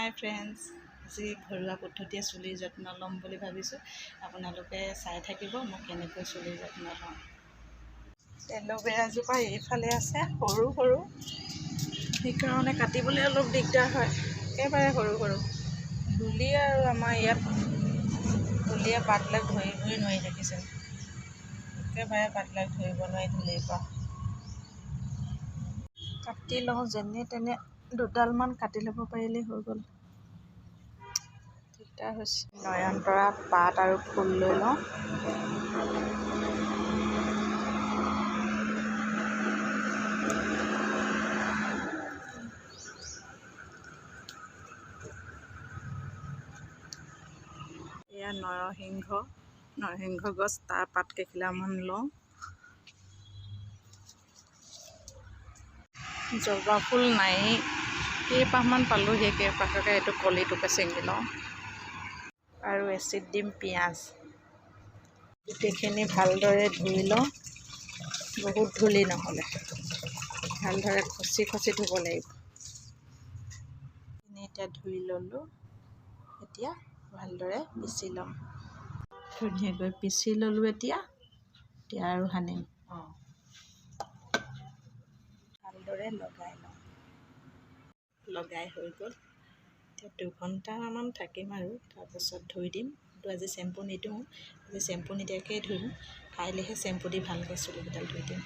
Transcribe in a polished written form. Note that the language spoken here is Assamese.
হাই ফ্ৰেণ্ডছ, আজি ঘৰুৱা পদ্ধতিয়ে চুলিৰ যত্ন ল'ম বুলি ভাবিছোঁ। আপোনালোকে চাই থাকিব মই কেনেকৈ চুলিৰ যত্ন লওঁ। এল'ভেৰাজোপা এইফালে আছে, সৰু সৰু, সেইকাৰণে কাটিবলৈ অলপ দিগদাৰ হয়। একেবাৰে সৰু সৰু ধূলি, আৰু আমাৰ ইয়াত ধূলিয়ে পাতবিলাক ধৰিবই নোৱাৰি, দেখিছে। একেবাৰে পাতবিলাক ধৰিব নোৱাৰি ধূলিৰ পৰা। কাটি লওঁ, যেনে তেনে দুডালমান কাটি ল'ব পাৰিলেই হৈ গ'ল। দিগদাৰ হৈছে। নয়নতৰা পাত আৰু ফুল লৈ লওঁ। এয়া নৰসিংহ গছ, তাৰ পাত কেইখিলামান লওঁ। জবা ফুল নাই, কেইপাহমান পালোঁ, সেই কেইপাহকে এইটো কলিটোকে ছিঙি লওঁ। আৰু এচিড দিম পিঁয়াজ। গোটেইখিনি ভালদৰে ধুই লওঁ, বহুত ধূলি নহ'লে। ভালদৰে খচি খচি ধুব লাগিব। এতিয়া ধুই ল'লোঁ, এতিয়া ভালদৰে পিচি ল'ম। ধুনীয়াকৈ পিচি ল'লোঁ। এতিয়া আৰু সানিম। ভালদৰে লগাই লওঁ। লগাই হৈ গ'ল। এতিয়া 2 ঘণ্টামান থাকিম আৰু তাৰপাছত ধুই দিম। কিন্তু আজি চেম্পু নিদিওঁ, আজি চেম্পু নিদিয়াকৈয়ে ধুম। কাইলৈহে চেম্পু দি ভালকৈ চুলিকেইডাল ধুই দিম।